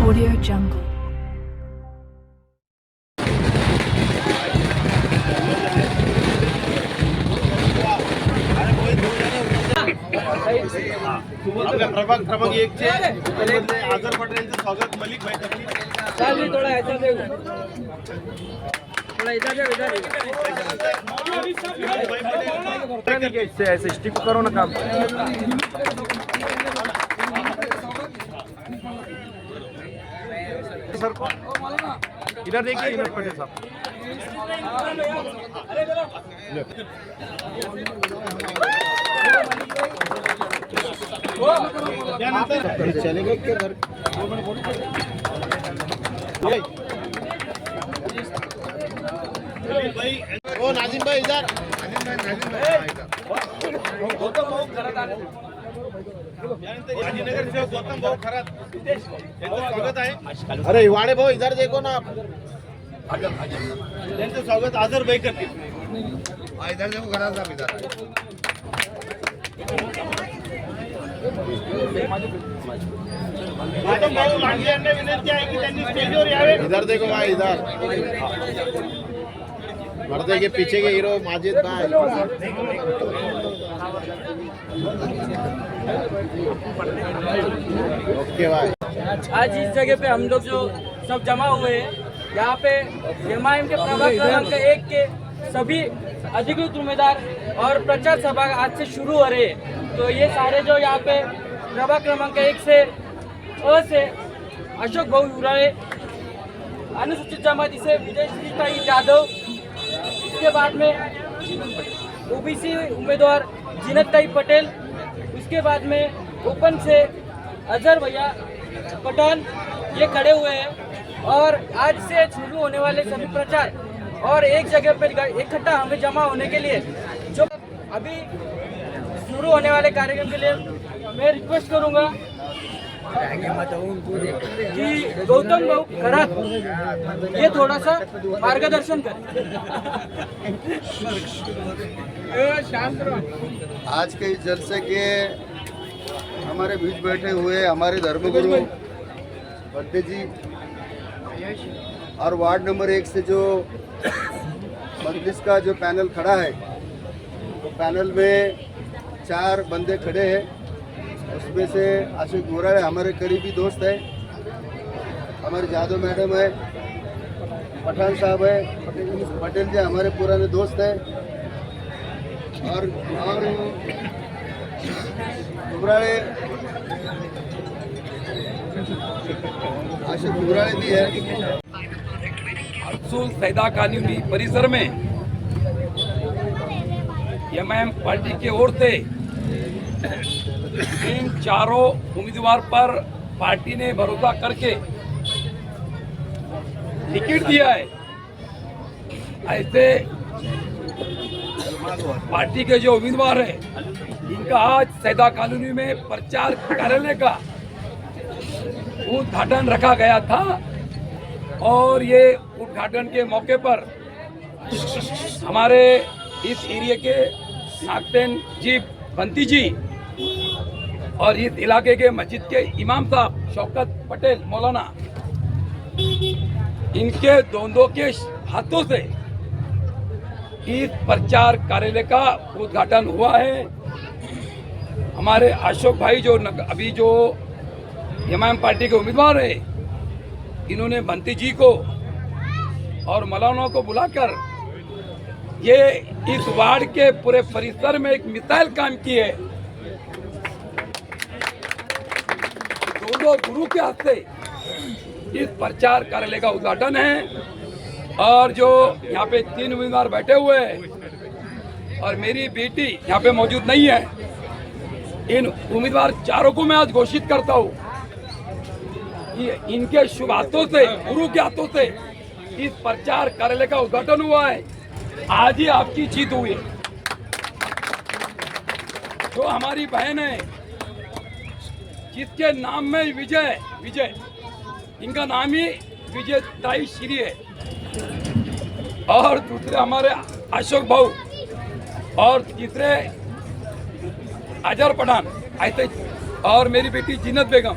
Audio Jungle. आपल्या प्रभाग क्रमांक 1 चे आझर पटेल यांचं स्वागत मलिक भाई करतील. थोड़ा ऐसा दे, थोड़ा इधर दे, इधर ऐसे स्टिक करो ना काम. सर इधर देखिए विनोद पटेल साहब. चलेंगे के घर ओ नाजिम भाई इधर. गौतम भाऊ खरात आले. नगर सेवक गौतम भाऊ खरात यांचं स्वागत आहे. अरे वाडे भाऊ इधर देखो ना. त्यांचं स्वागत आझर भाई करतील. इधर देखो खरात साहब इधर. गौतम भाऊ लांडगे यांना विनंती आहे की त्यांनी स्टेजवर यावे. इधर देखो भाई इधर. पर्दे के पीछे के हीरो माजिद भाई. ओके भाई. आज इस जगह पे हम लोग जो सब जमा हुए हैं, यहाँ पे एमआईएम के प्रभाग क्रमांक 1 के सभी अधिकृत उम्मीदवार और प्रचार सभा आज से शुरू हो रहे हैं. तो ये सारे जो यहाँ पे प्रभाग क्रमांक 1 से अ से अशोक भाऊ उराळे, अनुसूचित जमाती से विजय श्री यादव, इसके बाद में ओबीसी उम्मीदवार जीनत ताई पटेल, उसके बाद में ओपन से अजहर भैया पठान, ये खड़े हुए हैं. और आज से शुरू होने वाले सभी प्रचार और एक जगह पर इकट्ठा हमें जमा होने के लिए जो अभी शुरू होने वाले कार्यक्रम के लिए मैं रिक्वेस्ट करूंगा कि गौतम भाऊ खरात ये थोड़ा सा मार्गदर्शन करें. आज के इस जलसे के हमारे बीच बैठे हुए हमारे धर्मगुरु पंडित जी और वार्ड नंबर 1 से जो मजलिस का जो पैनल खड़ा है, तो पैनल में 4 बंदे खड़े हैं. उसमें से अशोक उराळे हमारे करीबी दोस्त है, हमारे जादव मैडम है, पठान साहब है, पटेल जी हमारे पुराने दोस्त है, और उराळे अशोक उराळे भी है. अफसूल सैदा कॉलोनी परिसर में एमआईएम पार्टी की ओर से इन चारों उम्मीदवार पर पार्टी ने भरोसा करके टिकट दिया है. ऐसे पार्टी के जो उम्मीदवार हैं, इनका आज सैदा कॉलोनी में प्रचार कार्यालय का उद्घाटन रखा गया था. और ये उद्घाटन के मौके पर हमारे इस एरिया के नागतेन जी बंती जी और इस इलाके के मस्जिद के इमाम साहब शौकत पटेल मौलाना, इनके दोनों के हाथों से इस प्रचार कार्यालय का उद्घाटन हुआ है. हमारे अशोक भाई जो अभी जो एमआईएम पार्टी के उम्मीदवार है, इन्होंने बंती जी को और मौलाना को बुलाकर ये इस वार्ड के पूरे परिसर में एक मिसाइल काम की है. दोनों गुरु के हाथ से इस प्रचार कार्यालय का उद्घाटन है. और जो यहाँ पे 3 उम्मीदवार बैठे हुए हैं और मेरी बेटी यहाँ पे मौजूद नहीं है, इन उम्मीदवार चारों को मैं आज घोषित करता हूँ. इनके शुभ हाथों से, गुरु के हाथों से इस प्रचार कार्यालय का उद्घाटन हुआ है. आज ही आपकी जीत हुई है. जो हमारी बहन है, जिसके नाम में विजय, इनका नाम ही विजय ताई श्री है. और दूसरे हमारे अशोक भाऊ, और तीसरे अजहर पठान, ऐसे और मेरी बेटी जीनत बेगम,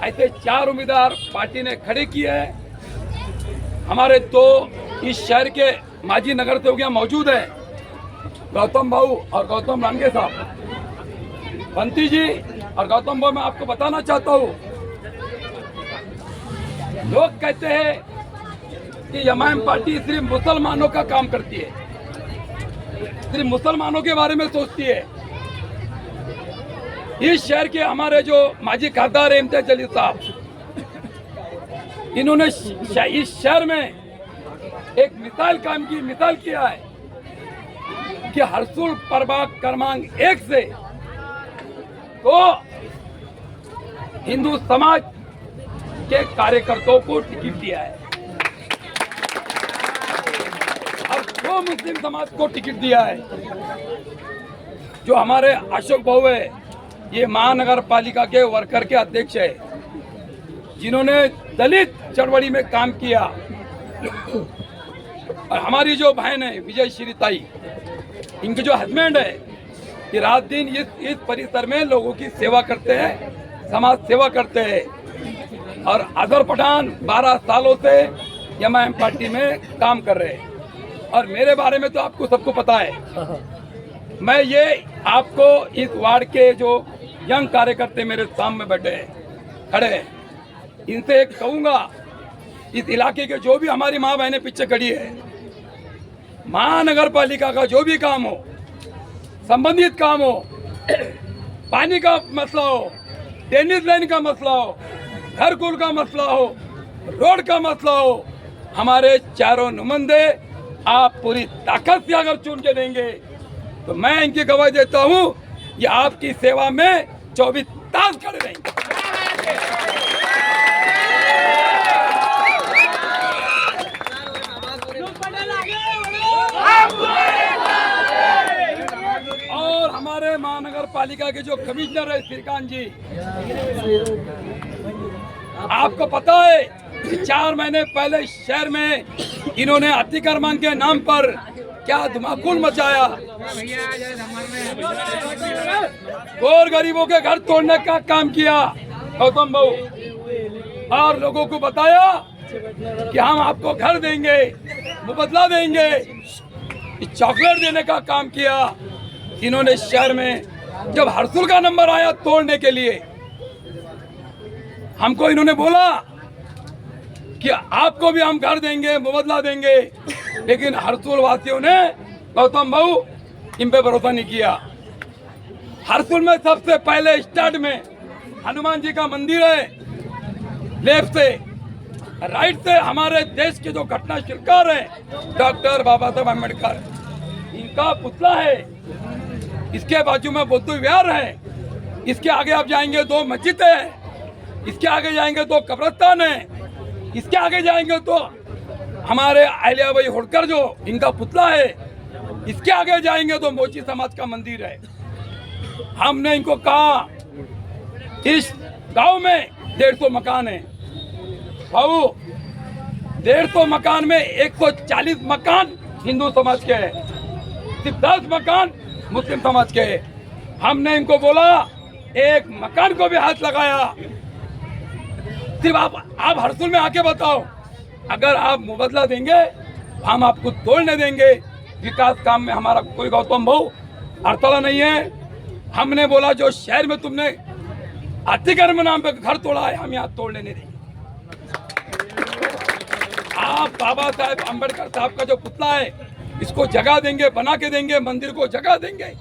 ऐसे 4 उम्मीदवार पार्टी ने खड़े किए हैं। हमारे 2 इस शहर के माजी नगर सेवक यहाँ मौजूद है, गौतम भाऊ और गौतम रांगे साहब। बंटी जी और गौतम भाऊ, मैं आपको बताना चाहता हूँ, लोग कहते हैं कि एमआईएम पार्टी सिर्फ मुसलमानों का काम करती है, सिर्फ मुसलमानों के बारे में सोचती है। इस शहर के हमारे जो माजी खासदार इम्तियाज जलील साहब, इन्होंने इस शहर में एक मिसाल किया है कि हरसुल प्रभाग क्रमांक 1 से तो हिंदू समाज के कार्यकर्ताओं को टिकट दिया है और 2 मुस्लिम समाज को टिकट दिया है। जो हमारे अशोक भाऊ है, ये महानगर पालिका के वर्कर के अध्यक्ष है, जिन्होंने दलित चळवळी में काम किया। और हमारी जो बहन है विजय श्री ताई, इनके जो हस्बैंड है, कि रात दिन इस परिसर में लोगों की सेवा करते हैं, समाज सेवा करते हैं। और अजहर पठान 12 सालों से एमआईएम पार्टी में काम कर रहे हैं। और मेरे बारे में तो आपको सबको पता है। मैं ये आपको इस वार्ड के जो यंग कार्यकर्ता मेरे सामने बैठे हैं, खड़े हैं, इनसे एक कहूँगा, इस इलाके के जो भी हमारी माँ बहनें पीछे खड़ी है, महानगर पालिका का जो भी काम हो, संबंधित काम हो, पानी का मसला हो, टेनिस लाइन का मसला हो, घर कुल का मसला हो, रोड का मसला हो, हमारे चारों नुमाइंदे आप पूरी ताकत से अगर चुन के देंगे तो मैं इनकी गवाही देता हूँ, ये आपकी सेवा में 24 तास खड़े रहेंगे। और हमारे महानगर पालिका के जो कमिश्नर है श्रीकांत जी, आपको पता है कि 4 महीने पहले शहर में इन्होंने अतिक्रमण के नाम पर क्या धमाकुल मचाया, और गरीबों के घर तोड़ने का काम किया गौतम भाऊ, और लोगों को बताया कि हम आपको घर देंगे, मुबदला देंगे, चॉकलेट देने का काम किया इन्होंने शहर में। जब हरसुल का नंबर आया तोड़ने के लिए, हमको इन्होंने बोला कि आपको भी हम घर देंगे, मुबदला देंगे, लेकिन हरसुल वासियों ने गौतम भाऊ इन पे भरोसा नहीं किया। हरसुल में सबसे पहले स्टार्ट में हनुमान जी का मंदिर है, लेफ्ट से, राइट से हमारे देश के जो घटना शिल्पकार है डॉक्टर बाबा साहब अम्बेडकर, इनका पुतला है। इसके बाजू में बुद्ध विहार है, इसके आगे आप जाएंगे 2 मस्जिद है, इसके आगे जाएंगे 2 कब्रिस्तान है, इसके आगे जाएंगे तो हमारे अहिल्याबाई होलकर जो इनका पुतला है, इसके आगे जाएंगे तो मोची समाज का मंदिर है। हमने इनको कहा इस गांव में 150 मकान है, भाऊ 150 मकान में 140 मकान हिंदू समाज के हैं, सिर्फ 10 मकान मुस्लिम समाज के हैं। हमने इनको बोला एक मकान को भी हाथ लगाया, सिर्फ आप हरसुल में आके बताओ, अगर आप मुबदला देंगे हम आपको तोड़ने देंगे। विकास काम में हमारा कोई गौतम भाऊ अड़तला नहीं है। हमने बोला जो शहर में तुमने अतिक्रमण नाम पे घर तोड़ा है, हम यहाँ तोड़ने नहीं देंगे। आप बाबा साहेब अम्बेडकर साहब का जो पुतला है, इसको जगह देंगे, बना के देंगे, मंदिर को जगह देंगे,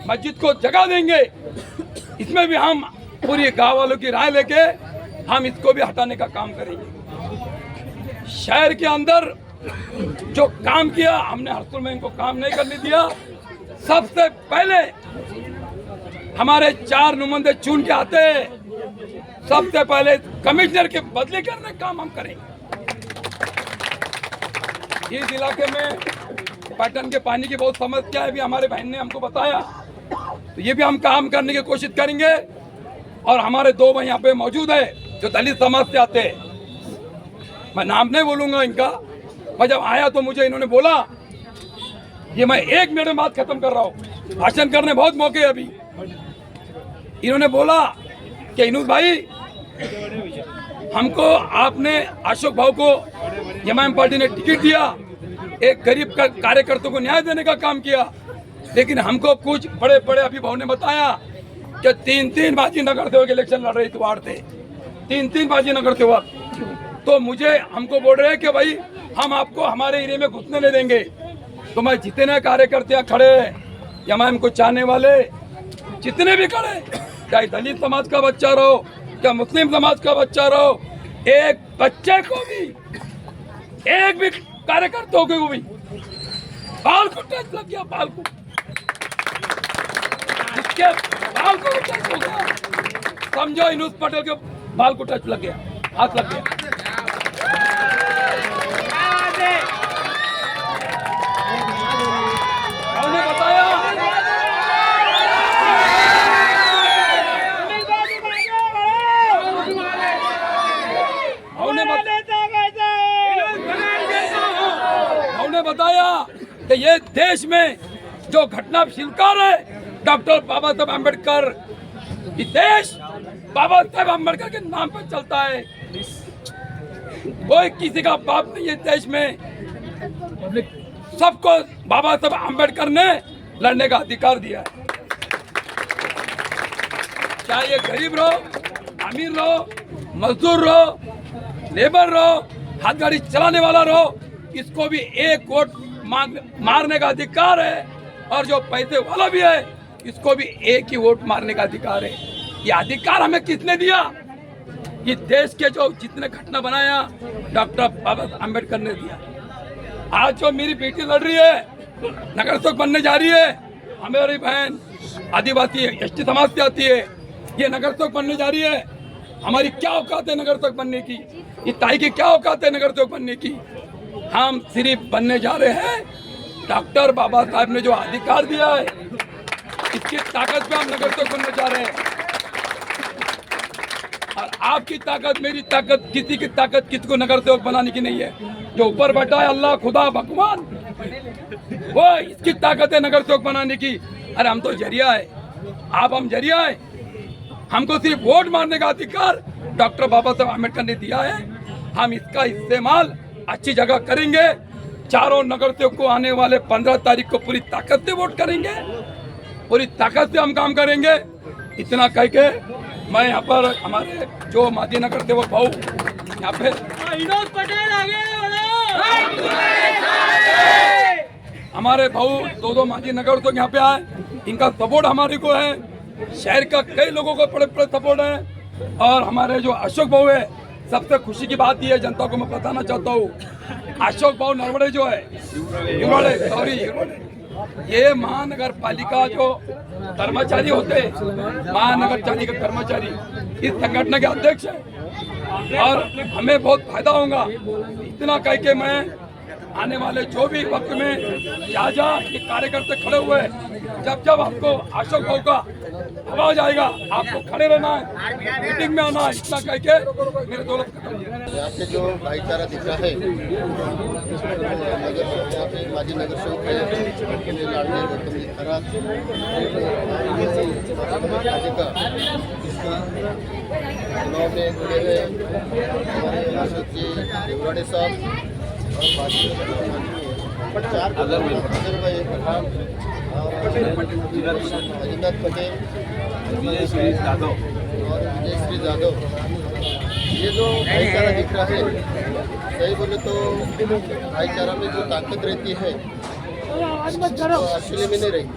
मस्जिद को जगह देंगे। इसमें भी हम पूरी गांव वालों की राय लेके हम इसको भी हटाने का काम करेंगे। शहर के अंदर जो काम किया हमने हरसुल में इनको काम नहीं करने दिया। सबसे पहले हमारे 4 नुमाइंदे चुन के आते हैं, सबसे पहले कमिश्नर के बदले करने का काम हम करेंगे। इस इलाके में पैटर्न के पानी की बहुत समस्या है, भी हमारे बहन ने हमको बताया, तो ये भी हम काम करने की कोशिश करेंगे। और हमारे 2 भाई यहाँ पे मौजूद है जो दलित समाज से आते हैं, मैं नाम नहीं बोलूंगा इनका, मैं जब आया तो मुझे इन्होंने बोला ये मैं 1 मिनट में बात खत्म कर रहा हूँ, भाषण करने बहुत मौके हैं अभी। इन्होंने बोला कि इनूस भाई हमको आपने अशोक भाव को एमआईएम पार्टी ने टिकट दिया, एक गरीब का कार्यकर्ता को न्याय देने का काम किया, लेकिन हमको कुछ बड़े बड़े अभिभाव ने बताया कि 3-3 बाजी न करते हुए इलेक्शन लड़ रही थी वार्ड थे, 3-3 बाजी न करते हुए। तो मुझे हमको बोल रहे हैं कि भाई हम आपको हमारे एरिया में घुसने नहीं देंगे। तो मैं जितने कार्यकर्ता खड़े एमआईएम को चाहने वाले जितने भी खड़े, चाहे दलित समाज का बच्चा रहो, क्या मुस्लिम समाज का बच्चा रहो, एक बच्चे को भी, एक भी कार्यकर्ता को भी बाल को टच लग गया, बाल को, जिसके बाल को टच हो गया, समझो इनूस पटेल के बाल को टच लग गया, हाथ लग गया। उन्होंने बताया कि ये देश में जो घटना स्वीकार है डॉक्टर बाबा साहब अम्बेडकर, ये देश बाबा साहब अम्बेडकर के नाम पर चलता है। कोई किसी का बाप नहीं है देश में, सबको बाबा साहब अम्बेडकर ने लड़ने का अधिकार दिया है। चाहे ये गरीब रहो, अमीर रहो, मजदूर रहो, लेबर रहो, हाथ गाड़ी चलाने वाला रहो, इसको भी एक वोट मारने का अधिकार है, और जो पैसे वाला भी है इसको भी एक ही वोट मारने का अधिकार है। ये अधिकार हमें किसने दिया? कि देश के जो जितने घटना बनाया डॉक्टर बाबा अम्बेडकर ने दिया। आज जो मेरी बेटी लड़ रही है, नगर सेवक बनने जा रही है, हमारी बहन आदिवासी एसटी समाज से आती है, ये नगर सेवक बनने जा रही है। हमारी क्या औकात है नगर सेवक बनने की? ये ताई की क्या औकात है नगर सेवक बनने की? हम सिर्फ बनने जा रहे हैं डॉक्टर बाबा साहब ने जो अधिकार दिया है, इसकी ताकत पे हम नगर सेवक बनने जा रहे हैं। और आपकी ताकत, मेरी ताकत, किसी की ताकत किसको नगर सेवक बनाने की नहीं है। जो ऊपर बैठा है अल्लाह, खुदा, भगवान, वो इसकी ताकत है नगर सेवक बनाने की। अरे हम तो जरिया है, आप हम जरिया है। हमको सिर्फ वोट मारने का अधिकार डॉक्टर बाबा साहब अम्बेडकर ने दिया है। हम इसका इस्तेमाल अच्छी जगह करेंगे। चारों नगर सेवक को आने वाले 15 तारीख को पूरी ताकत से वोट करेंगे, पूरी ताकत से हम काम करेंगे। इतना कह के मैं यहाँ पर हमारे जो माजी नगर सेवक भाऊ यहाँ पे इनोस पटेल आगे हमारे भाऊ 2 माजी नगर सेवक यहाँ पे आए, इनका सपोर्ट हमारे को है। शहर का कई लोगों को बड़े बड़े सपोर्ट है। और हमारे जो अशोक भाऊ है, सबसे खुशी की बात यह है, जनता को मैं बताना चाहता हूँ, अशोक भाऊ नरवड़े जो है, ये महानगर पालिका जो कर्मचारी होते, महानगर पालिका कर्मचारी इस संगठन के अध्यक्ष है, और हमें बहुत फायदा होगा। इतना कह के मैं आने वाले जो भी वक्त में जहाँ ये कार्यकर्ता खड़े हुए हैं, जब जब आपको अशोक भाऊ का आवाज आएगा, आपको खड़े रहना है, मीटिंग में आना है। इतना कह के मेरे दौलत यहाँ पे जो भाईचारा दिख रहा है, यहाँ पे माजी नगर सेवक है लाडली गौतम जी खरात, चुनाव में जुड़े हुए हमारे अशोक जी देवराड़े साहब और 4 अजहर भाई पठान और अजिंदर पटेल विजय श्री यादव। ये जो भाईचारा दिख रहा है, सही बोले तो भाईचारा में जो ताकत रहती है तो असली में नहीं रहती,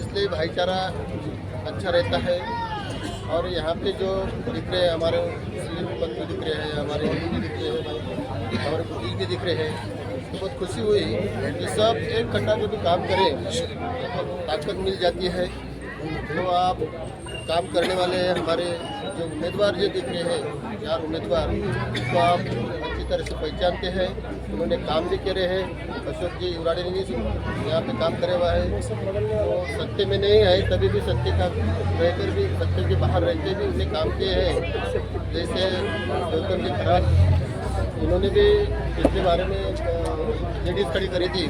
इसलिए भाईचारा अच्छा रहता है। और यहाँ पे जो दिख रहे हैं हमारे मुस्लिम बंधु दिख रहे हैं, हमारे हिंदू दिख रहे हैं, हमारे बुजुर्ग भी दिख रहे हैं, तो बहुत खुशी हुई कि सब एक इकट्ठा जो भी काम करें तो ताकत मिल जाती है। तो आप काम करने वाले हमारे जो उम्मीदवार जो दिख रहे हैं, 4 उम्मीदवार, तो आप अच्छी तरह से पहचानते हैं। उन्होंने काम भी करे हैं। अशोक जी युवराड़े ने यहाँ पे काम करे हुआ है, तो सत्य में नहीं है तभी भी सत्य का रहकर भी, सत्य के बाहर रहते भी उन्हें काम किए हैं। जैसे गौतम जी खरात, उन्होंने भी इसके बारे में लेडीज़ खड़ी करी थी,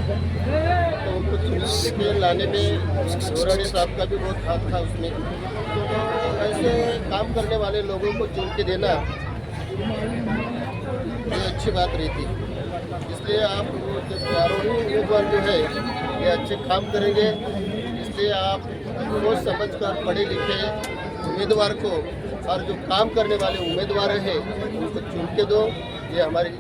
तो उनको चुन के लाने में गोराणी साहब का भी बहुत हाथ था उसमें। तो ऐसे काम करने वाले लोगों को चुन के देना ये अच्छी बात रहती है। इसलिए आप चारों ही उम्मीदवार जो है ये अच्छे काम करेंगे। इसलिए आप सोच समझ कर पढ़े लिखे उम्मीदवार को और जो काम करने वाले उम्मीदवार हैं उनको चुन के दो। ये हमारी